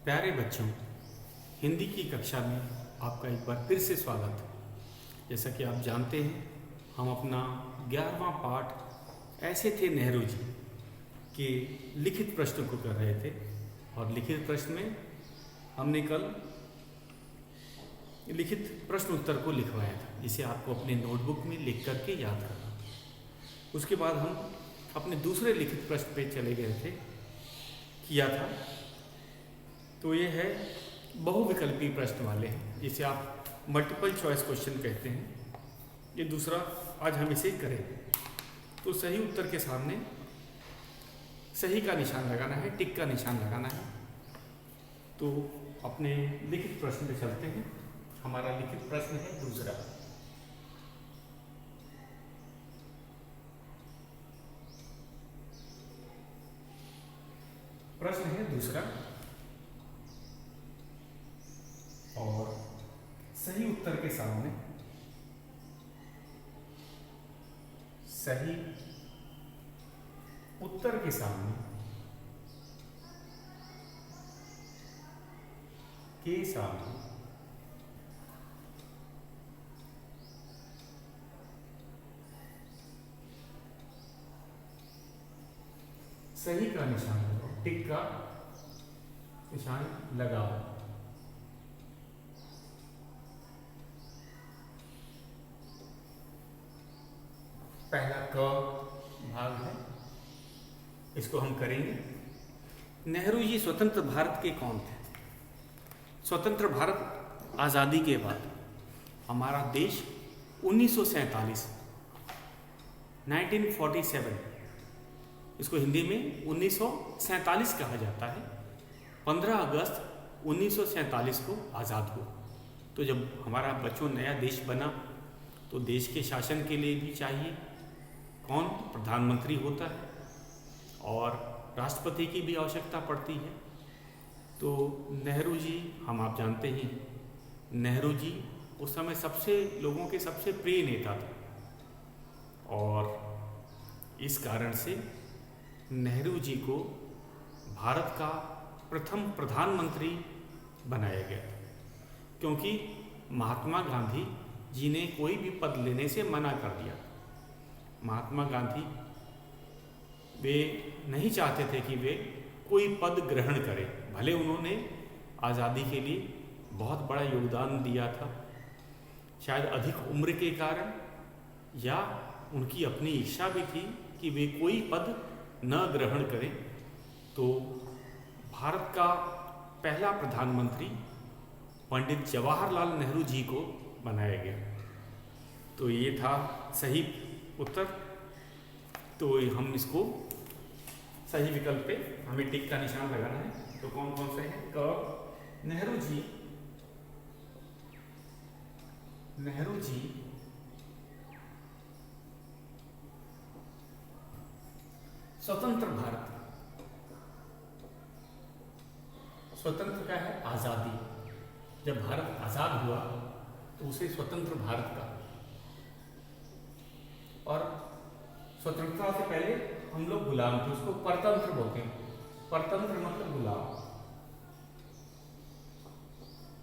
प्यारे बच्चों, हिंदी की कक्षा में आपका एक बार फिर से स्वागत है। जैसा कि आप जानते हैं, हम अपना 11वां पाठ ऐसे थे नेहरू जी के लिखित प्रश्न को कर रहे थे। और लिखित प्रश्न में हमने कल लिखित प्रश्न उत्तर को लिखवाया था, जिसे आपको अपने नोटबुक में लिख करके याद करना। उसके बाद हम अपने दूसरे लिखित प्रश्न पे चले गए थे, किया था। तो ये है बहुविकल्पी प्रश्न वाले हैं, जिसे आप मल्टीपल चॉइस क्वेश्चन कहते हैं। ये दूसरा आज हम इसे करेंगे। तो सही उत्तर के सामने सही का निशान लगाना है, टिक का निशान लगाना है। तो अपने लिखित प्रश्न पे चलते हैं। हमारा लिखित प्रश्न है दूसरा। प्रश्न है दूसरा और सही उत्तर के सामने सही उत्तर के सामने सही का निशान लगाओ, टिक का निशान लगाओ। पहला क भाग है, इसको हम करेंगे। नेहरू जी स्वतंत्र भारत के कौन थे? स्वतंत्र भारत आज़ादी के बाद हमारा देश 1947 1947, इसको हिंदी में 1947 कहा जाता है। 15 अगस्त 1947 को आज़ाद हुआ। तो जब हमारा बच्चों नया देश बना तो देश के शासन के लिए भी चाहिए कौन? प्रधानमंत्री होता है और राष्ट्रपति की भी आवश्यकता पड़ती है। तो नेहरू जी, आप जानते हैं, नेहरू जी उस समय लोगों के सबसे प्रिय नेता थे और इस कारण से नेहरू जी को भारत का प्रथम प्रधानमंत्री बनाया गया, क्योंकि महात्मा गांधी जी ने कोई भी पद लेने से मना कर दिया। महात्मा गांधी वे नहीं चाहते थे कि वे कोई पद ग्रहण करें, भले उन्होंने आज़ादी के लिए बहुत बड़ा योगदान दिया था। शायद अधिक उम्र के कारण या उनकी अपनी इच्छा भी थी कि वे कोई पद न ग्रहण करें। तो भारत का पहला प्रधानमंत्री पंडित जवाहरलाल नेहरू जी को बनाया गया। तो ये था सही उत्तर। तो हम इसको सही विकल्प पे हमें टिक का निशान लगाना है। तो कौन कौन से हैं? क, नेहरू जी स्वतंत्र भारत। स्वतंत्र क्या है? आज़ादी। जब भारत आज़ाद हुआ तो उसे स्वतंत्र भारत का। और स्वतंत्रता से पहले हम लोग गुलाम थे, उसको परतंत्र बोलते हैं। परतंत्र मतलब गुलाम।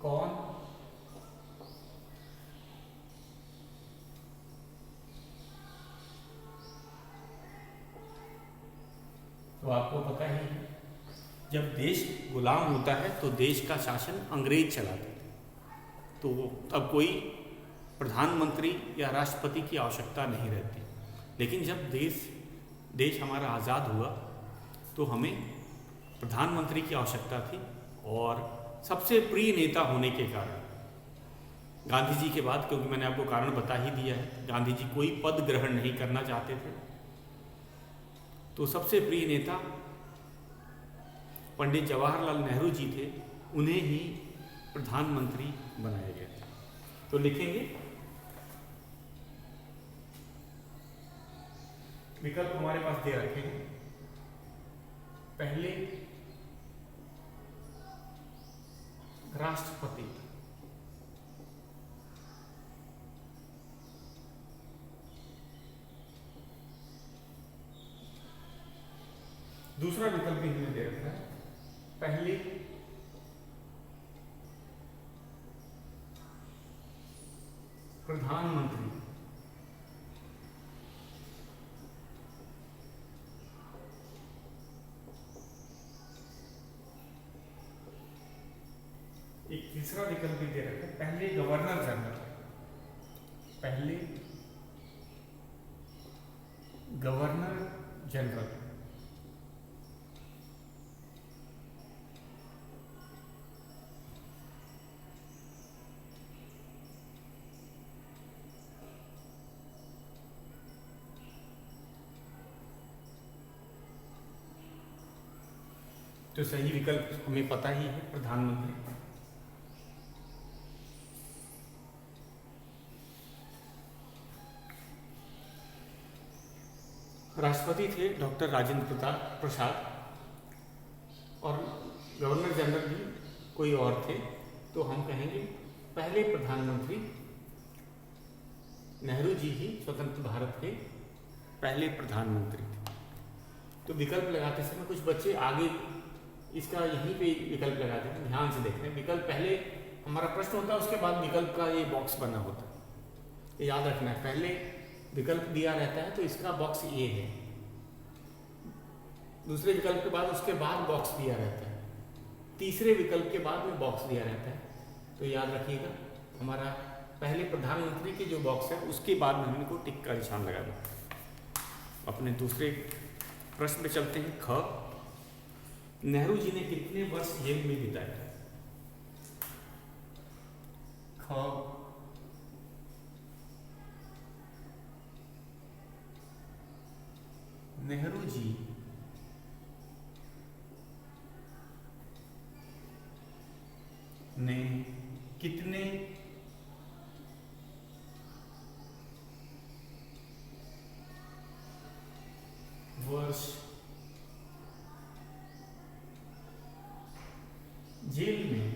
कौन? तो आपको पता ही है, जब देश गुलाम होता है तो देश का शासन अंग्रेज चलाते थे। तो अब कोई प्रधानमंत्री या राष्ट्रपति की आवश्यकता नहीं रहती। लेकिन जब देश हमारा आज़ाद हुआ तो हमें प्रधानमंत्री की आवश्यकता थी। और सबसे प्रिय नेता होने के कारण गांधी जी के बाद, क्योंकि मैंने आपको कारण बता ही दिया है, गांधी जी कोई पद ग्रहण नहीं करना चाहते थे, तो सबसे प्रिय नेता पंडित जवाहरलाल नेहरू जी थे। उन्हें ही प्रधानमंत्री बनाया गया था। तो लिखेंगे विकल्प हमारे पास दे रखे हैं। पहले राष्ट्रपति, दूसरा विकल्प भी हमने दे रखा है, पहले प्रधानमंत्री एक तीसरा विकल्प भी दे रखा है, पहले गवर्नर जनरल, पहले गवर्नर जनरल। तो सही विकल्प हमें पता ही है, प्रधानमंत्री। राष्ट्रपति थे डॉक्टर राजेंद्र प्रसाद, और गवर्नर जनरल भी कोई और थे, तो हम कहेंगे पहले प्रधानमंत्री नेहरू जी ही स्वतंत्र भारत के पहले प्रधानमंत्री थे। तो विकल्प लगाते समय कुछ बच्चे आगे इसका यहीं पे विकल्प लगाते हैं, ध्यान से देख रहे हैं। विकल्प पहले हमारा प्रश्न होता है, उसके बाद विकल्प का ये बॉक्स बना होता है, ये याद रखना है। पहले विकल्प दिया रहता है तो इसका बॉक्स ए है, दूसरे विकल्प के बाद उसके बाद बॉक्स दिया रहता है, तीसरे विकल्प के बाद में बॉक्स दिया रहता है। तो याद रखिएगा, हमारा पहले प्रधानमंत्री के जो बॉक्स है उसके बाद में हमको टिक का निशान लगाना। अपने दूसरे प्रश्न पे चलते हैं। ख, नेहरू जी ने कितने वर्ष जेल में बिताए? ख, नेहरू जी ने कितने वर्ष जेल में?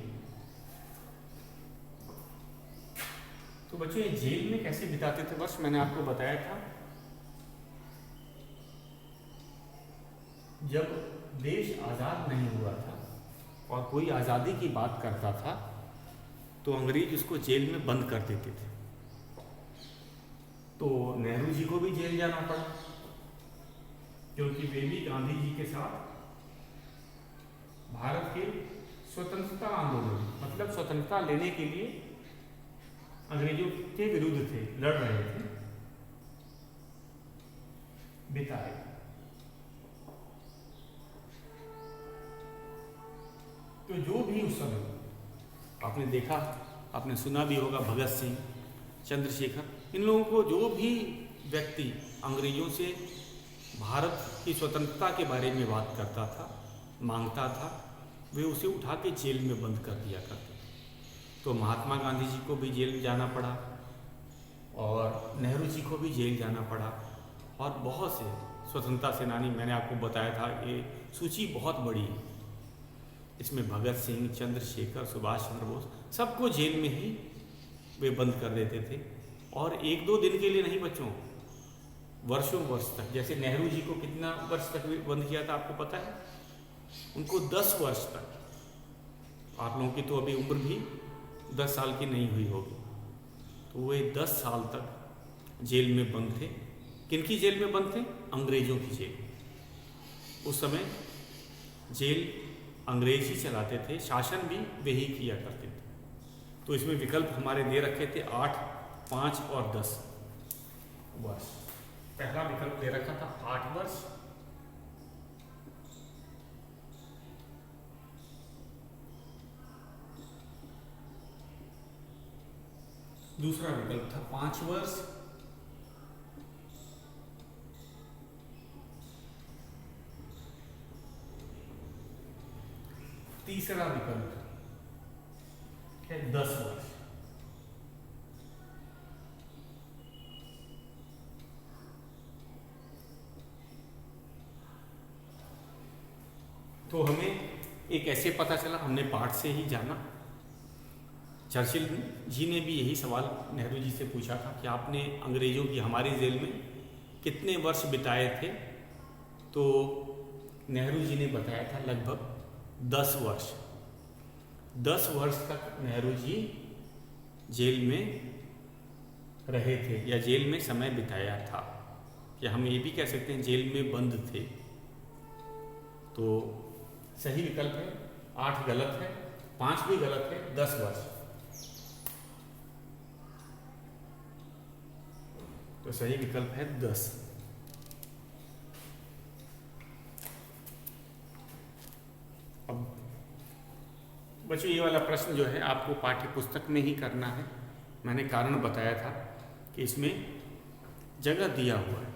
तो बच्चों, ये जेल में कैसे बिताते थे वर्ष, मैंने आपको बताया था। जब देश आज़ाद नहीं हुआ था और कोई आज़ादी की बात करता था तो अंग्रेज उसको जेल में बंद कर देते थे। तो नेहरू जी को भी जेल जाना पड़ा, क्योंकि वे भी गांधी जी के साथ भारत के स्वतंत्रता आंदोलन, मतलब स्वतंत्रता लेने के लिए अंग्रेजों के विरुद्ध थे, लड़ रहे थे, बिताए। तो जो भी उस समय आपने देखा, आपने सुना भी होगा, भगत सिंह, चंद्रशेखर, इन लोगों को जो भी व्यक्ति अंग्रेजों से भारत की स्वतंत्रता के बारे में बात करता था, मांगता था, वे उसे उठा के जेल में बंद कर दिया करते थे। तो महात्मा गांधी जी को भी जेल जाना पड़ा और नेहरू जी को भी जेल जाना पड़ा, और बहुत से स्वतंत्रता सेनानी, मैंने आपको बताया था, ये सूची बहुत बड़ी है। इसमें भगत सिंह, चंद्रशेखर, सुभाष चंद्र बोस, सबको जेल में ही वे बंद कर देते थे। और एक दो दिन के लिए नहीं बच्चों, वर्षों वर्ष तक। जैसे नेहरू जी को कितना वर्ष तक बंद किया था आपको पता है? उनको 10 वर्ष तक। आप लोगों की तो अभी उम्र भी 10 साल की नहीं हुई होगी, तो वे 10 साल तक जेल में बंद थे। किनकी जेल में बंद थे? अंग्रेजों की जेल। उस समय जेल अंग्रेज ही चलाते थे, शासन भी वे ही किया करते थे। तो इसमें विकल्प हमारे दे रखे थे 8, 5 और 10 वर्ष। पहला विकल्प दे रखा था 8 वर्ष, दूसरा विकल्प था 5 वर्ष, तीसरा विकल्प है 10 वर्ष। तो हमें एक ऐसे पता चला, हमने पाठ से ही जाना। चर्चिल जी ने भी यही सवाल नेहरू जी से पूछा था कि आपने अंग्रेजों की हमारी जेल में कितने वर्ष बिताए थे? तो नेहरू जी ने बताया था लगभग 10 वर्ष। 10 वर्ष तक नेहरू जी जेल में रहे थे या जेल में समय बिताया था, या हम ये भी कह सकते हैं जेल में बंद थे। तो सही विकल्प है 8 गलत है, 5 भी गलत है, 10 वर्ष। तो सही विकल्प है 10। अब बच्चों ये वाला प्रश्न जो है आपको पाठ्य पुस्तक में ही करना है। मैंने कारण बताया था कि इसमें जगह दिया हुआ है,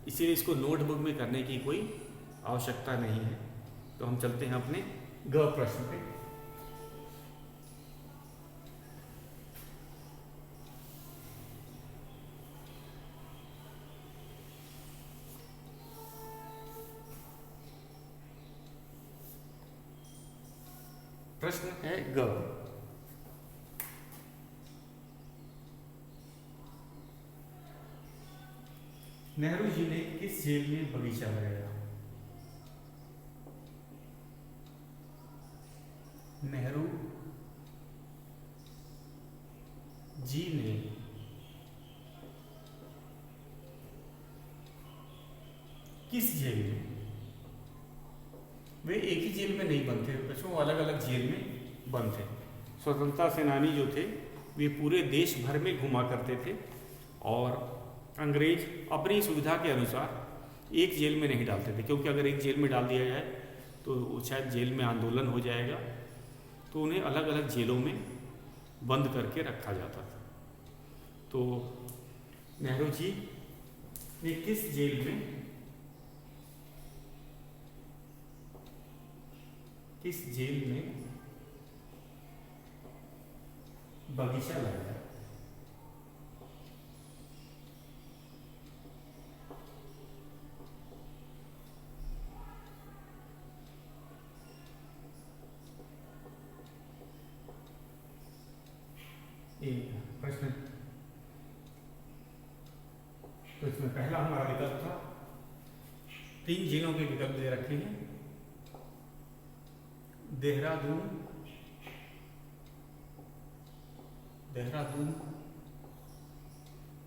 इसीलिए इसको नोटबुक में करने की कोई आवश्यकता नहीं है। तो हम चलते हैं अपने ग प्रश्न पे। प्रश्न है ग, नेहरू जी ने किस जेल में बगीचा लगाया? नेहरू जी ने किस जेल में, वे एक ही जेल में नहीं बंद थे बच्चों, अलग अलग जेल में बंद थे। स्वतंत्रता सेनानी जो थे वे पूरे देश भर में घुमा करते थे और अंग्रेज अपनी सुविधा के अनुसार एक जेल में नहीं डालते थे, क्योंकि अगर एक जेल में डाल दिया जाए तो शायद जेल में आंदोलन हो जाएगा, तो उन्हें अलग अलग जेलों में बंद करके रखा जाता था। तो नेहरू जी ने किस जेल में बगीचा लगाया? प्रश्न तो इसमें पहला हमारा विकल्प था, 3 जिलों के विकल्प दे रखे हैं, देहरादून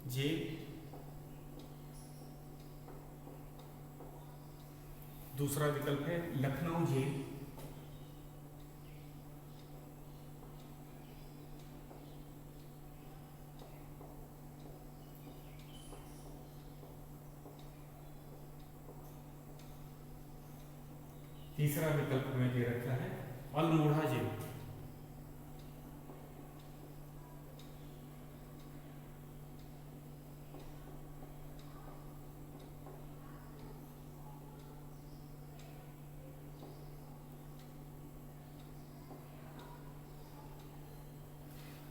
जेल, दूसरा विकल्प है लखनऊ जेल, तीसरा विकल्प हमें दे रखा है अल्मोड़ा जेल।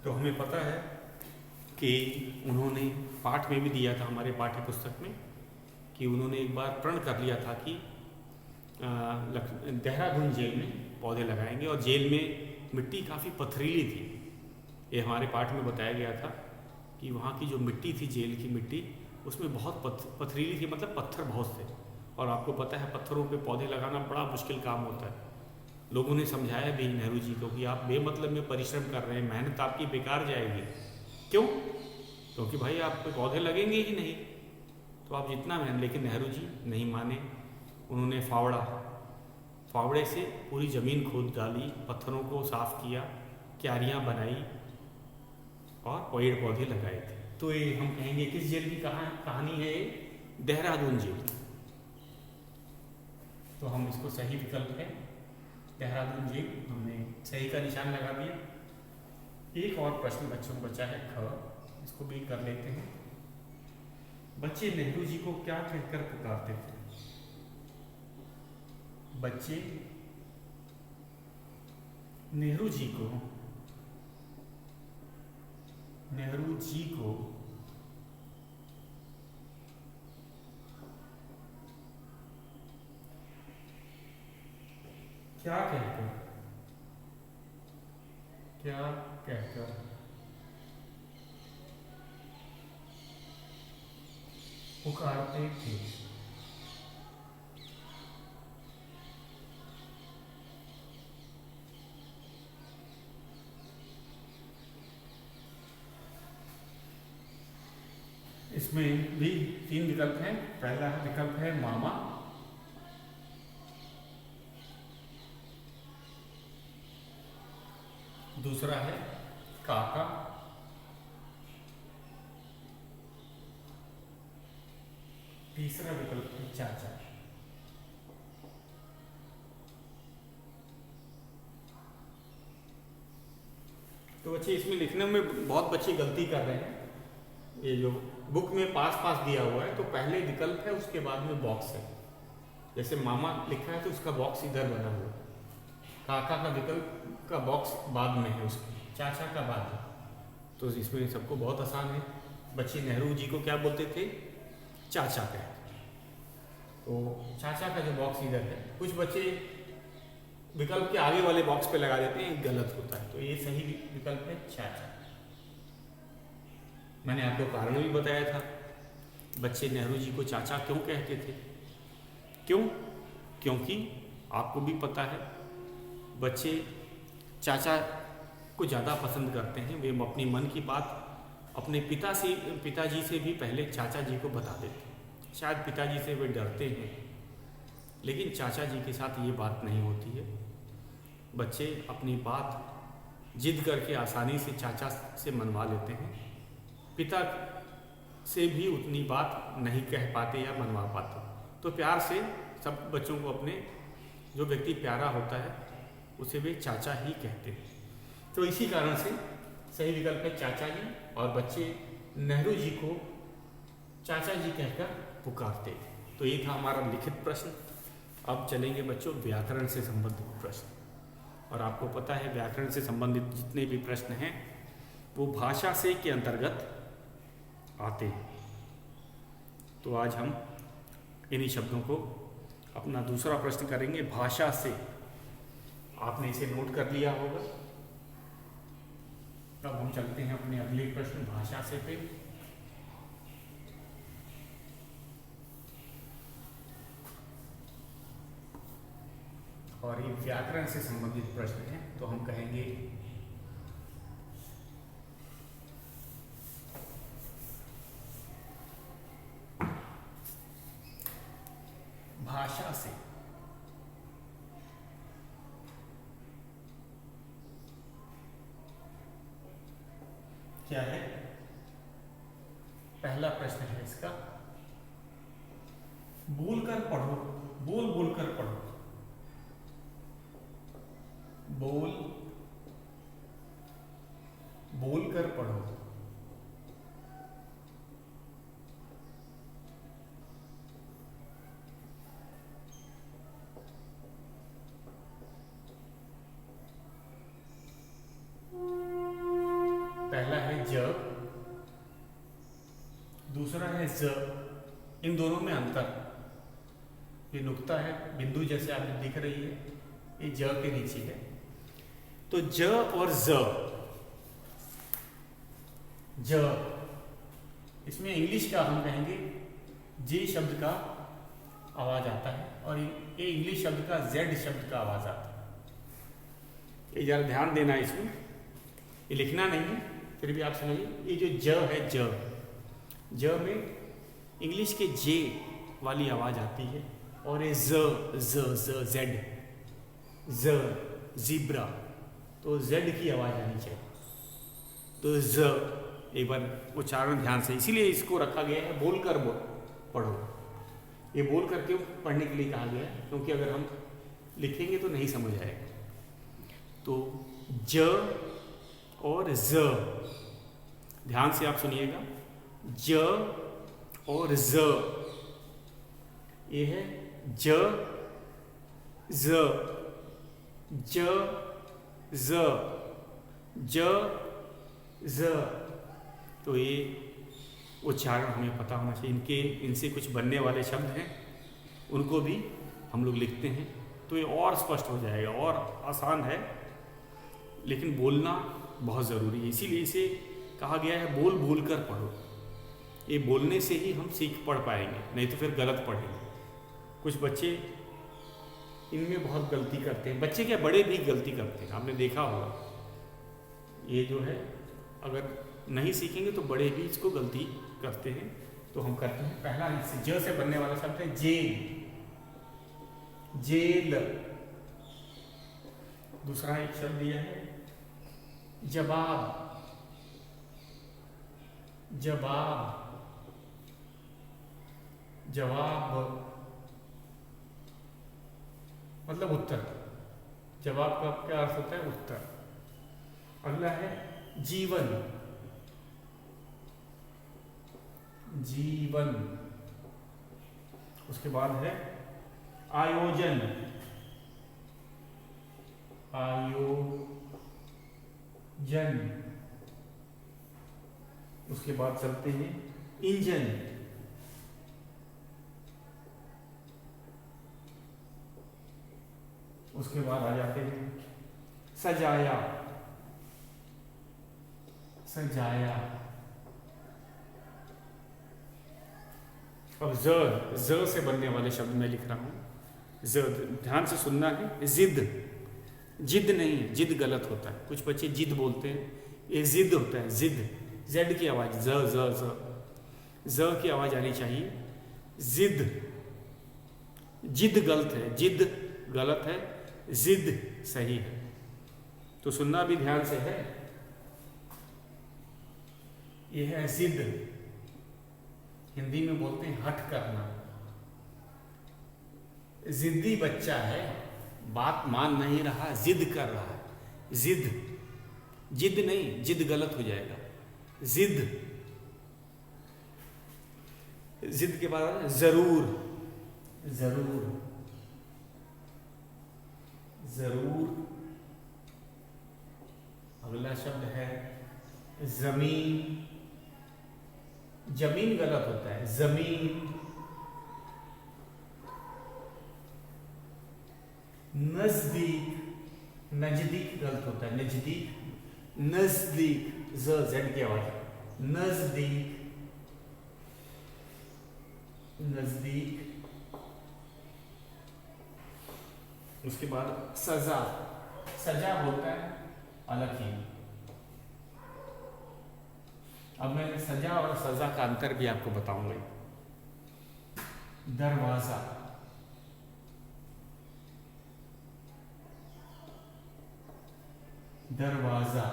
तो हमें पता है कि उन्होंने पाठ में भी दिया था हमारे पाठ्य पुस्तक में कि उन्होंने एक बार प्रण कर लिया था कि देहरादून जेल में पौधे लगाएंगे, और जेल में मिट्टी काफ़ी पथरीली थी। ये हमारे पाठ में बताया गया था कि वहाँ की जो मिट्टी थी, जेल की मिट्टी, उसमें बहुत पथरीली थी, मतलब पत्थर बहुत थे। और आपको पता है पत्थरों पे पौधे लगाना बड़ा मुश्किल काम होता है। लोगों ने समझाया भी नेहरू जी को कि आप बेमतलब में परिश्रम कर रहे हैं, मेहनत आपकी बेकार जाएगी। क्यों? क्योंकि भाई आप पे पौधे लगेंगे ही नहीं, तो आप जितना मेहनत, लेकिन नेहरू जी नहीं माने। उन्होंने फावड़े से पूरी ज़मीन खोद डाली, पत्थरों को साफ किया, क्यारियाँ बनाई और पेड़ पौधे लगाए थे। तो ये हम कहेंगे किस जेल की कहानी है? देहरादून जेल। तो हम इसको सही विकल्प है देहरादून जेल, हमने सही का निशान लगा दिया। एक और प्रश्न बच्चों को बचा है ख, इसको भी कर लेते हैं। बच्चे नेहरू जी को क्या कहकर पुकारते थे? बच्चे नेहरू जी को क्या कहकर पुकारते थे? इसमें भी 3 विकल्प हैं। पहला विकल्प है मामा, दूसरा है काका, तीसरा विकल्प है चाचा। तो बच्चे इसमें लिखने में बहुत बच्चे गलती कर रहे हैं। ये जो बुक में पास दिया हुआ है तो पहले विकल्प है, उसके बाद में बॉक्स है। जैसे मामा लिखा है तो उसका बॉक्स इधर बना हुआ है, काका का विकल्प का बॉक्स बाद में है, उसके चाचा का बाद है। तो इसमें सबको बहुत आसान है। बच्चे नेहरू जी को क्या बोलते थे? चाचा कहते। तो चाचा का जो बॉक्स इधर है, कुछ बच्चे विकल्प के आगे वाले बॉक्स पे लगा देते हैं, गलत होता है। तो ये सही विकल्प है चाचा। मैंने आपको कारण भी बताया था, बच्चे नेहरू जी को चाचा क्यों कहते थे। क्यों? क्योंकि आपको भी पता है बच्चे चाचा को ज़्यादा पसंद करते हैं। वे अपनी मन की बात अपने पिताजी से भी पहले चाचा जी को बता देते हैं। शायद पिताजी से वे डरते हैं, लेकिन चाचा जी के साथ ये बात नहीं होती है। बच्चे अपनी बात जिद करके आसानी से चाचा से मनवा लेते हैं, पिता से भी उतनी बात नहीं कह पाते या मनवा पाते। तो प्यार से सब बच्चों को अपने जो व्यक्ति प्यारा होता है उसे वे चाचा ही कहते हैं। तो इसी कारण से सही विकल्प है चाचा जी, और बच्चे नेहरू जी को चाचा जी कहकर पुकारते। तो ये था हमारा लिखित प्रश्न। अब चलेंगे बच्चों व्याकरण से संबंधित प्रश्न। और आपको पता है व्याकरण से संबंधित जितने भी प्रश्न हैं वो भाषा से के अंतर्गत आते हैं। तो आज हम इन्हीं शब्दों को अपना दूसरा प्रश्न करेंगे, भाषा से। आपने इसे नोट कर लिया होगा। तब हम चलते हैं अपने अगले प्रश्न भाषा से पे। और ये व्याकरण से संबंधित प्रश्न है। तो हम कहेंगे भाषा से क्या है? पहला प्रश्न है इसका, बोलकर पढ़ो। बोल कर पढ़ो। बोल कर पढ़ो। पहला है ज, दूसरा है ज। इन दोनों में अंतर, ये नुक्ता है, बिंदु जैसे आपको दिख रही है, ये ज के नीचे है। तो ज और ज, इसमें इंग्लिश का हम कहेंगे जे शब्द का आवाज आता है, और ये इंग्लिश शब्द का जेड शब्द का आवाज आता है। ये जरा ध्यान देना, इसमें ये लिखना नहीं है, फिर भी आप समझिए। ये जो ज है, ज में इंग्लिश के जे वाली आवाज आती है, और ये जेड, ज़ीब्रा, तो जेड की आवाज आनी चाहिए। तो ज एक बार उच्चारण ध्यान से, इसीलिए इसको रखा गया है बोलकर पढ़ो। ये बोल कर क्यों पढ़ने के लिए कहा गया है? क्योंकि अगर हम लिखेंगे तो नहीं समझ आएगा। तो ज और ज, ध्यान से आप सुनिएगा, ज और ज, ये है ज ज। तो ये उच्चारण हमें पता होना चाहिए। इनसे कुछ बनने वाले शब्द हैं, उनको भी हम लोग लिखते हैं तो ये और स्पष्ट हो जाएगा, और आसान है, लेकिन बोलना बहुत ज़रूरी है। इसीलिए इसे कहा गया है बोल कर पढ़ो। ये बोलने से ही हम सीख पढ़ पाएंगे, नहीं तो फिर गलत पढ़ेंगे। कुछ बच्चे इनमें बहुत गलती करते हैं, बच्चे क्या बड़े भी गलती करते हैं, आपने देखा होगा। ये जो है अगर नहीं सीखेंगे तो बड़े भी इसको गलती करते हैं। तो हम करते हैं। पहला ज से बनने वाला शब्द है जेल, जेल। दूसरा एक शब्द दिया है जवाब, जवाब, जवाब मतलब उत्तर। जवाब का क्या अर्थ होता है? उत्तर। अगला है जीवन, जीवन। उसके बाद है आयोजन, आयोजन। उसके बाद चलते हैं इंजन, उसके बाद आ जाते हैं सजाया, सजाया। अब ज से बनने वाले शब्द मैं लिख रहा हूं। ज, ध्यान से सुनना है। जिद, जिद नहीं, जिद गलत होता है। कुछ बच्चे जिद बोलते हैं, ये जिद होता है, जिद। जेड की आवाज ज की आवाज आनी चाहिए। जिद, जिद गलत है, जिद गलत है, जिद सही है। तो सुनना भी ध्यान से है। यह है जिद, हिंदी में बोलते हैं हठ करना। जिद्दी बच्चा है, बात मान नहीं रहा, जिद कर रहा है। जिद, जिद नहीं, जिद गलत हो जाएगा। जिद, जिद के बाद जरूर, जरूर, जरूर। अगला शब्द है जमीन, जमीन गलत होता है, जमीन। नजदीक, नजदीक गलत होता है, नजदीक, नजदीक। जेड की आवाज, नजदीक, नजदीक। उसके बाद सजा, सजा होता है अलग ही। अब मैं सजा और सजा का अंतर भी आपको बताऊंगा। दरवाजा, दरवाजा,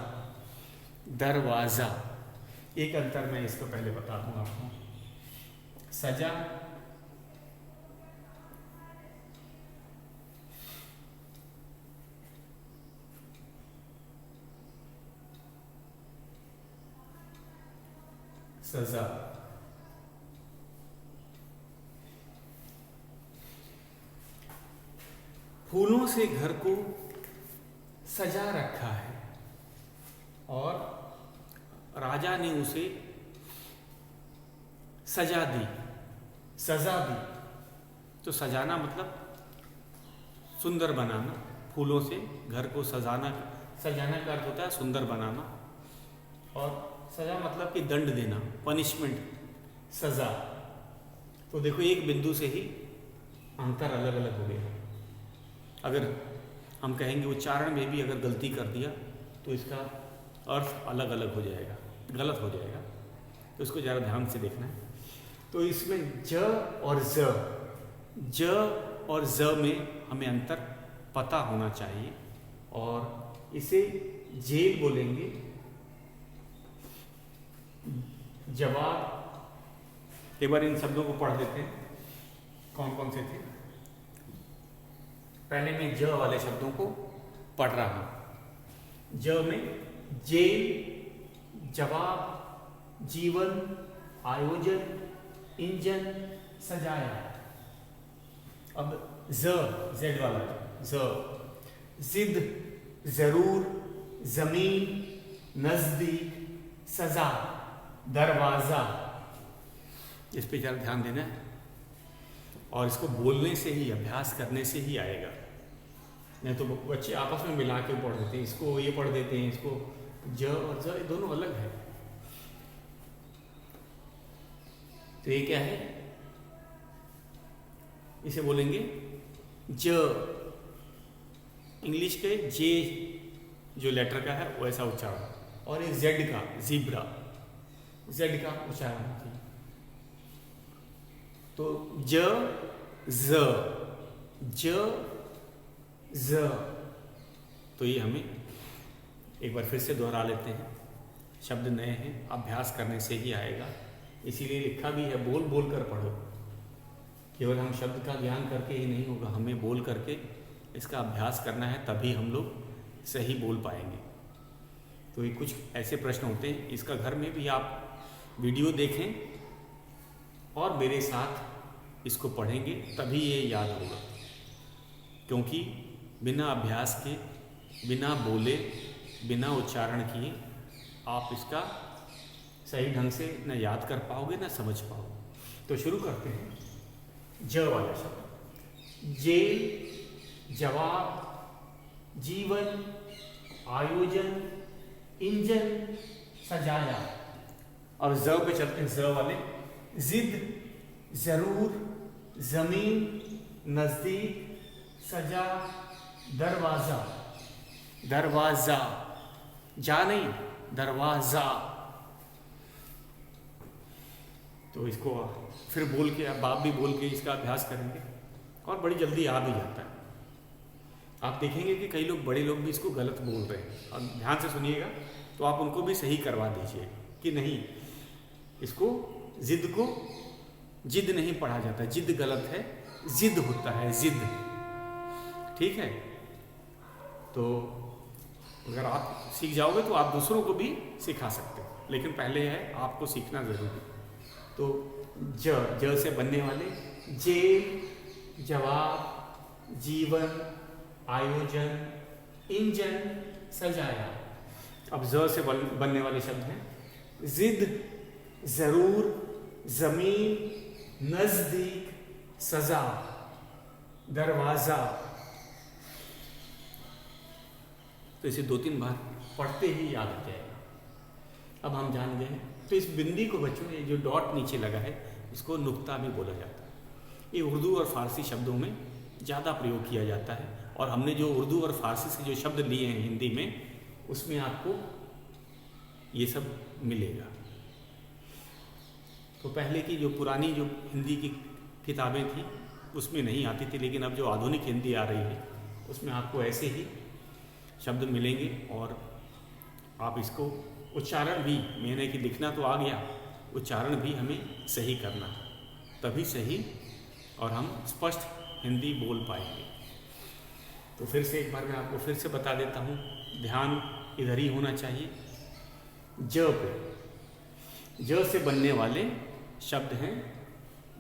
दरवाजा। एक अंतर मैं इसको पहले बता दूंगा आपको। सजा, सजा। फूलों से घर को सजा रखा है और राजा ने उसे सजा दी, सजा दी। तो सजाना मतलब सुंदर बनाना। फूलों से घर को सजाना, सजाना का अर्थ होता है सुंदर बनाना। और सजा मतलब कि दंड देना, पनिशमेंट, सजा। तो देखो एक बिंदु से ही अंतर अलग अलग हो गया। अगर हम कहेंगे उच्चारण में भी अगर गलती कर दिया तो इसका अर्थ अलग अलग हो जाएगा, गलत हो जाएगा। तो इसको ज़रा ध्यान से देखना है। तो इसमें ज और ज में हमें अंतर पता होना चाहिए। और इसे जेल बोलेंगे, जवाब। एक बार इन शब्दों को पढ़ देते हैं, कौन कौन से थे। पहले मैं ज वाले शब्दों को पढ़ रहा हूं। ज में जेल, जवाब, जीवन, आयोजन, इंजन, सजाया। अब जेड वाला जिद, जरूर, जमीन, नजदीक, सजा, दरवाजा। इस पे जरा ध्यान देना है। और इसको बोलने से ही, अभ्यास करने से ही आएगा। नहीं तो बच्चे आपस में मिला के पढ़ देते हैं, इसको ये पढ़ देते हैं, इसको ज और ज दोनों अलग है। तो ये क्या है, इसे बोलेंगे ज। इंग्लिश के जे जो लेटर का है वैसा उच्चारण। और ये जेड का, जीब्रा, जेड का उच्चारण होती है। तो ज ज ज, तो ये हमें एक बार फिर से दोहरा लेते हैं। शब्द नए हैं, अभ्यास करने से ही आएगा, इसीलिए लिखा भी है बोल बोल कर पढ़ो। केवल हम शब्द का ज्ञान करके ही नहीं होगा, हमें बोल करके इसका अभ्यास करना है, तभी हम लोग सही बोल पाएंगे। तो ये कुछ ऐसे प्रश्न होते हैं, इसका घर में भी आप वीडियो देखें और मेरे साथ इसको पढ़ेंगे, तभी ये याद होगा। क्योंकि बिना अभ्यास के, बिना बोले, बिना उच्चारण किए आप इसका सही ढंग से न याद कर पाओगे न समझ पाओगे। तो शुरू करते हैं। ज वाला शब्द, जेल, जवाब, जीवन, आयोजन, इंजन, सजाया। और ज पे चलते हैं, ज वाले, जिद, जरूर, जमीन, नजदीक, सजा, दरवाजा। दरवाजा, जा नहीं, दरवाजा। तो इसको फिर बोल के, बाप भी बोल के इसका अभ्यास करेंगे और बड़ी जल्दी आ भी जाता है। आप देखेंगे कि कई लोग, बड़े लोग भी इसको गलत बोल रहे हैं, और ध्यान से सुनिएगा तो आप उनको भी सही करवा दीजिए कि नहीं, इसको जिद को जिद नहीं पढ़ा जाता, जिद गलत है, जिद होता है, जिद। ठीक है, तो अगर आप सीख जाओगे तो आप दूसरों को भी सिखा सकते हो, लेकिन पहले है आपको सीखना जरूरी। तो ज से बनने वाले, जेल, जवाब, जीवन, आयोजन, इंजन, सजाया। अब ज से बनने वाले शब्द हैं, जिद, जरूर, जमीन, नजदीक, सजा, दरवाजा। तो इसे 2-3 बार पढ़ते ही याद आ जाएगा। अब हम जान गए। तो इस बिंदी को बच्चों, ये जो डॉट नीचे लगा है, इसको नुक्ता भी बोला जाता है। ये उर्दू और फारसी शब्दों में ज़्यादा प्रयोग किया जाता है, और हमने जो उर्दू और फारसी से जो शब्द लिए हैं हिंदी में, उसमें आपको ये सब मिलेगा। तो पहले की जो पुरानी जो हिंदी की किताबें थी उसमें नहीं आती थी, लेकिन अब जो आधुनिक हिंदी आ रही है उसमें आपको ऐसे ही शब्द मिलेंगे, और आप इसको उच्चारण भी, मैंने कि लिखना तो आ गया, उच्चारण भी हमें सही करना, तभी सही और हम स्पष्ट हिंदी बोल पाएंगे। तो फिर से एक बार मैं आपको फिर से बता देता हूँ, ध्यान इधर ही होना चाहिए। ज पे, ज से बनने वाले शब्द हैं,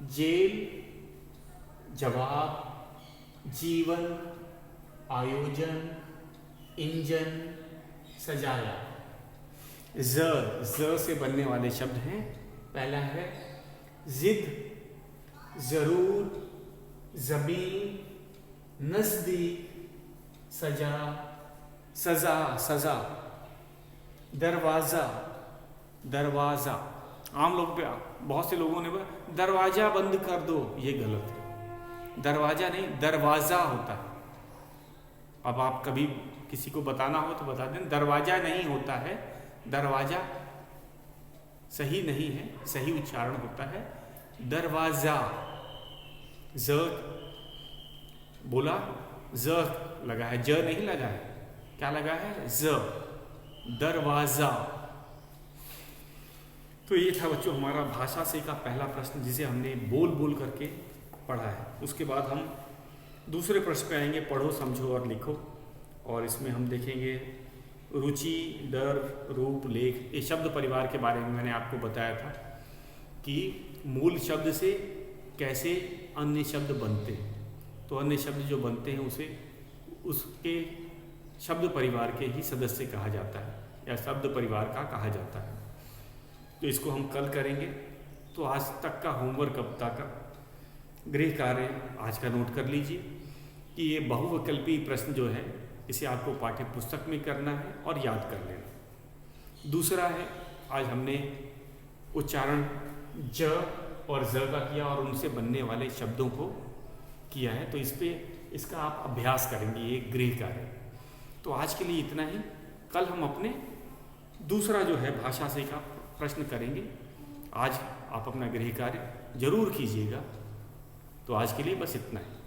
जेल, जवाब, जीवन, आयोजन, इंजन, सजाया। ज से बनने वाले शब्द हैं, पहला है जिद, जरूर, जमीन, नजदीक, सजा, सजा, सजा, दरवाजा, दरवाजा। आम लोग पे, बहुत से लोगों ने बोला दरवाजा बंद कर दो, ये गलत है, दरवाजा नहीं, दरवाजा होता है। अब आप कभी किसी को बताना हो तो बता दें, दरवाजा नहीं होता है, दरवाजा सही नहीं है, सही उच्चारण होता है दरवाजा। ज बोला, ज लगा है, ज नहीं लगा है, क्या लगा है, ज, दरवाजा। तो ये था बच्चों हमारा भाषा से का पहला प्रश्न, जिसे हमने बोल बोल करके पढ़ा है। उसके बाद हम दूसरे प्रश्न पे आएंगे, पढ़ो, समझो और लिखो। और इसमें हम देखेंगे रुचि, डर, रूप, लेख। ये शब्द परिवार के बारे में मैंने आपको बताया था कि मूल शब्द से कैसे अन्य शब्द बनते हैं। तो अन्य शब्द जो बनते हैं उसे उसके शब्द परिवार के ही सदस्य कहा जाता है, या शब्द परिवार का कहा जाता है। तो इसको हम कल करेंगे। तो आज तक का होमवर्क, अब तक का गृह कार्य आज का नोट कर लीजिए कि ये बहुविकल्पी प्रश्न जो है इसे आपको पाठ्य पुस्तक में करना है और याद कर लेना। दूसरा है, आज हमने उच्चारण ज और ज का किया और उनसे बनने वाले शब्दों को किया है। तो इस पे इसका आप अभ्यास करेंगे, ये गृह कार्य। तो आज के लिए इतना ही। कल हम अपने दूसरा जो है भाषा से का प्रश्न करेंगे। आज आप अपना गृह कार्य जरूर कीजिएगा तो आज के लिए बस इतना है।